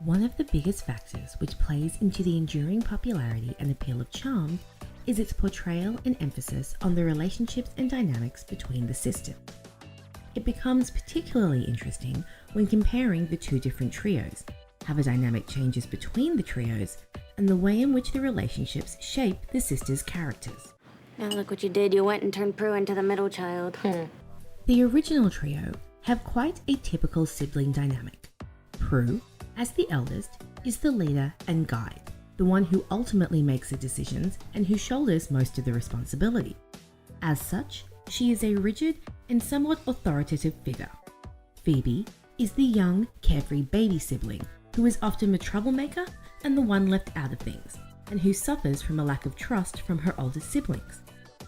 One of the biggest factors which plays into the enduring popularity and appeal of Charmed is its portrayal and emphasis on the relationships and dynamics between the sisters. It becomes particularly interesting when comparing the two different trios, how the dynamic changes between the trios, and the way in which the relationships shape the sisters' characters. Now look what you did. You went and turned Prue into the middle child. The original trio have quite a typical sibling dynamic. Prue, as the eldest, is the leader and guide, the one who ultimately makes the decisions and who shoulders most of the responsibility. As such, she is a rigid and somewhat authoritative figure. Phoebe is the young, carefree baby sibling who is often the troublemaker and the one left out of things, and who suffers from a lack of trust from her older siblings.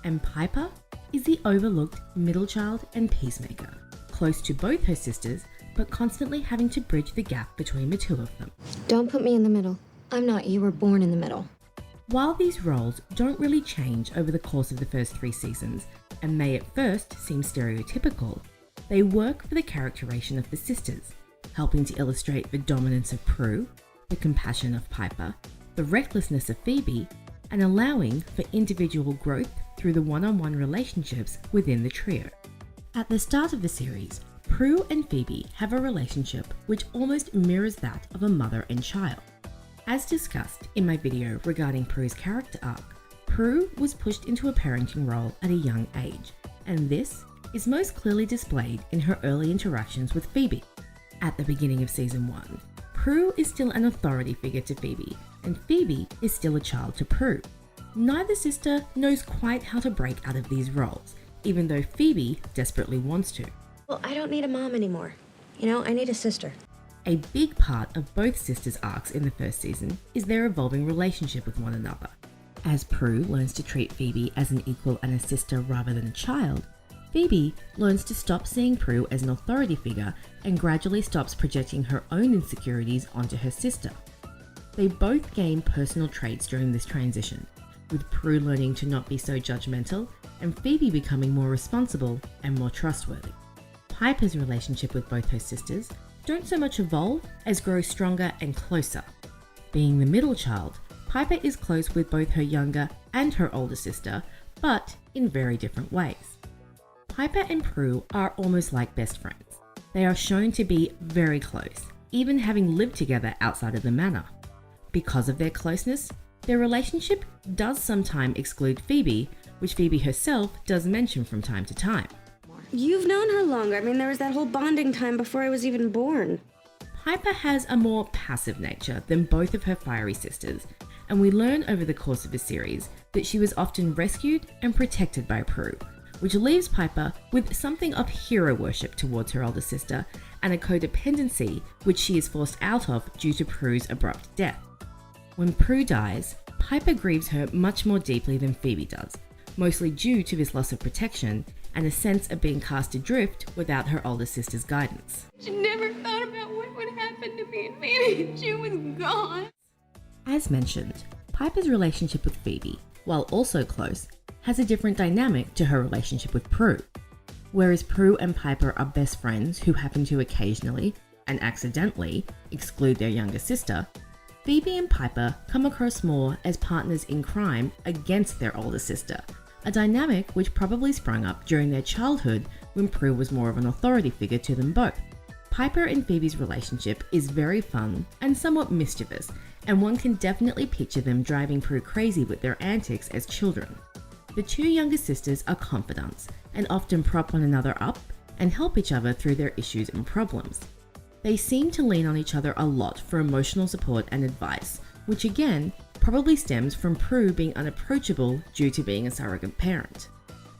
And Piper is the overlooked middle child and peacemaker, close to both her sisters, but constantly having to bridge the gap between the two of them. Don't put me in the middle. I'm not. You were born in the middle. While these roles don't really change over the course of the first 3 seasons, and may at first seem stereotypical, they work for the characterization of the sisters, helping to illustrate the dominance of Prue, the compassion of Piper, the recklessness of Phoebe, and allowing for individual growth through the one-on-one relationships within the trio. At the start of the series, Prue and Phoebe have a relationship which almost mirrors that of a mother and child. As discussed in my video regarding Prue's character arc, Prue was pushed into a parenting role at a young age, and this is most clearly displayed in her early interactions with Phoebe. At the beginning of season 1, Prue is still an authority figure to Phoebe, and Phoebe is still a child to Prue. Neither sister knows quite how to break out of these roles, even though Phoebe desperately wants to. Well, I don't need a mom anymore. I need a sister. A big part of both sisters' arcs in the first season is their evolving relationship with one another. As Prue learns to treat Phoebe as an equal and a sister rather than a child, Phoebe learns to stop seeing Prue as an authority figure and gradually stops projecting her own insecurities onto her sister. They both gain personal traits during this transition, with Prue learning to not be so judgmental and Phoebe becoming more responsible and more trustworthy. Piper's relationship with both her sisters don't so much evolve as grow stronger and closer. Being the middle child, Piper is close with both her younger and her older sister, but in very different ways. Piper and Prue are almost like best friends. They are shown to be very close, even having lived together outside of the manor. Because of their closeness, their relationship does sometimes exclude Phoebe, which Phoebe herself does mention from time to time. You've known her longer. I mean, there was that whole bonding time before I was even born. Piper has a more passive nature than both of her fiery sisters, and we learn over the course of the series that she was often rescued and protected by Prue, which leaves Piper with something of hero worship towards her older sister and a codependency which she is forced out of due to Prue's abrupt death. When Prue dies, Piper grieves her much more deeply than Phoebe does, mostly due to this loss of protection and a sense of being cast adrift without her older sister's guidance. She never thought about what would happen to me and maybe she was gone. As mentioned, Piper's relationship with Phoebe, while also close, has a different dynamic to her relationship with Prue. Whereas Prue and Piper are best friends who happen to occasionally, and accidentally, exclude their younger sister, Phoebe and Piper come across more as partners in crime against their older sister, a dynamic which probably sprung up during their childhood when Prue was more of an authority figure to them both. Piper and Phoebe's relationship is very fun and somewhat mischievous, and one can definitely picture them driving Prue crazy with their antics as children. The two younger sisters are confidants and often prop one another up and help each other through their issues and problems. They seem to lean on each other a lot for emotional support and advice, which again probably stems from Prue being unapproachable due to being a surrogate parent.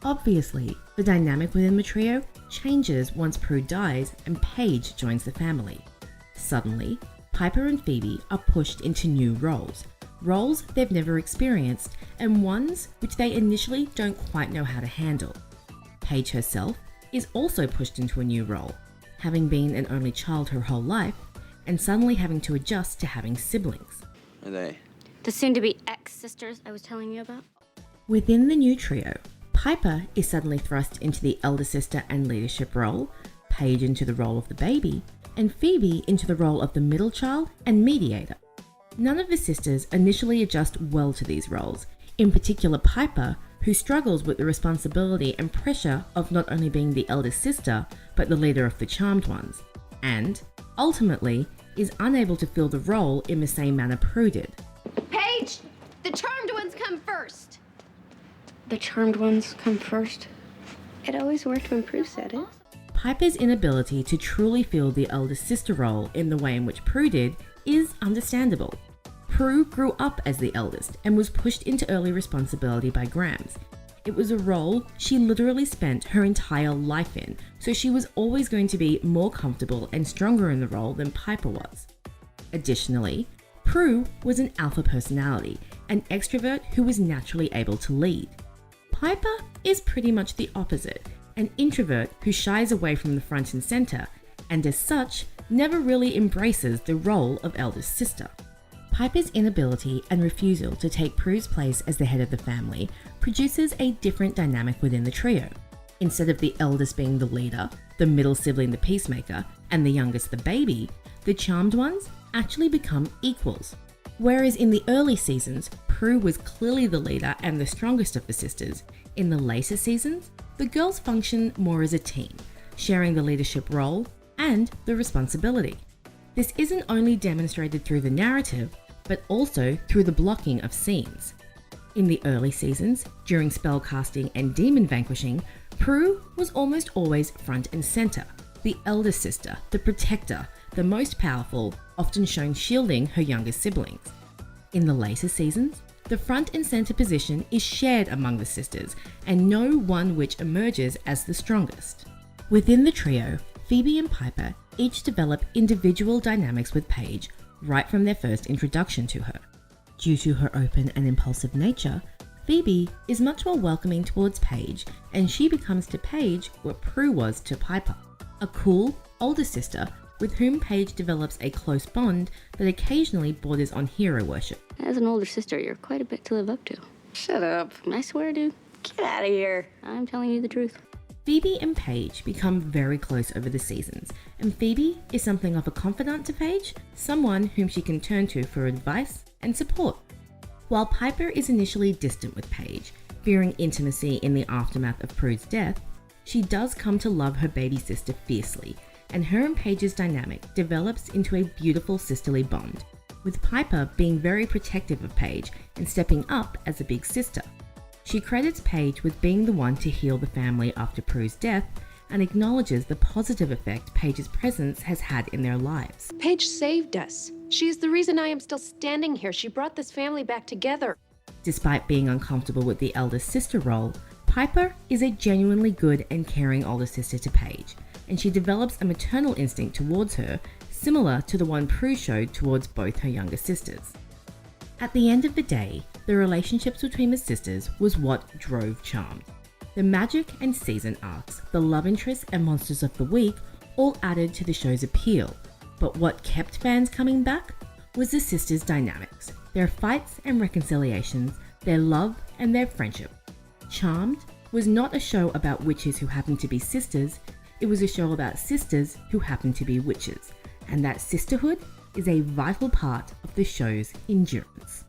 Obviously, the dynamic within the trio changes once Prue dies and Paige joins the family. Suddenly, Piper and Phoebe are pushed into new roles they've never experienced and ones which they initially don't quite know how to handle. Paige herself is also pushed into a new role, having been an only child her whole life and suddenly having to adjust to having siblings. Are they? The soon-to-be ex-sisters I was telling you about. Within the new trio, Piper is suddenly thrust into the elder sister and leadership role, Paige into the role of the baby, and Phoebe into the role of the middle child and mediator. None of the sisters initially adjust well to these roles, in particular Piper, who struggles with the responsibility and pressure of not only being the eldest sister, but the leader of the Charmed Ones, and, ultimately, is unable to fill the role in the same manner Prue did. Paige, the Charmed Ones come first. The Charmed Ones come first. It always worked when Prue said it. Piper's inability to truly fill the eldest sister role in the way in which Prue did is understandable. Prue grew up as the eldest and was pushed into early responsibility by Grams. It was a role she literally spent her entire life in, so she was always going to be more comfortable and stronger in the role than Piper was. Additionally, Prue was an alpha personality, an extrovert who was naturally able to lead. Piper is pretty much the opposite, an introvert who shies away from the front and center, and as such, never really embraces the role of eldest sister. Piper's inability and refusal to take Prue's place as the head of the family produces a different dynamic within the trio. Instead of the eldest being the leader, the middle sibling the peacemaker, and the youngest the baby, the Charmed Ones actually become equals. Whereas in the early seasons, Prue was clearly the leader and the strongest of the sisters, in the later seasons, the girls function more as a team, sharing the leadership role and the responsibility. This isn't only demonstrated through the narrative, but also through the blocking of scenes. In the early seasons, during spellcasting and demon vanquishing, Prue was almost always front and center, the eldest sister, the protector, the most powerful, often shown shielding her younger siblings. In the later seasons, the front and center position is shared among the sisters, and no one which emerges as the strongest. Within the trio, Phoebe and Piper each develop individual dynamics with Paige right from their first introduction to her. Due to her open and impulsive nature, Phoebe is much more welcoming towards Paige, and she becomes to Paige what Prue was to Piper, a cool, older sister with whom Paige develops a close bond that occasionally borders on hero worship. As an older sister, you're quite a bit to live up to. Shut up. I swear, dude. Get out of here. I'm telling you the truth. Phoebe and Paige become very close over the seasons, and Phoebe is something of a confidant to Paige, someone whom she can turn to for advice and support. While Piper is initially distant with Paige, fearing intimacy in the aftermath of Prue's death, she does come to love her baby sister fiercely, and her and Paige's dynamic develops into a beautiful sisterly bond, with Piper being very protective of Paige and stepping up as a big sister. She credits Paige with being the one to heal the family after Prue's death and acknowledges the positive effect Paige's presence has had in their lives. Paige saved us. She is the reason I am still standing here. She brought this family back together. Despite being uncomfortable with the eldest sister role, Piper is a genuinely good and caring older sister to Paige, and she develops a maternal instinct towards her, similar to the one Prue showed towards both her younger sisters. At the end of the day, the relationships between the sisters was what drove Charmed. The magic and season arcs, the love interests and monsters of the week all added to the show's appeal, but what kept fans coming back was the sisters' dynamics, their fights and reconciliations, their love and their friendship. Charmed was not a show about witches who happened to be sisters, it was a show about sisters who happened to be witches, and that sisterhood is a vital part of the show's endurance.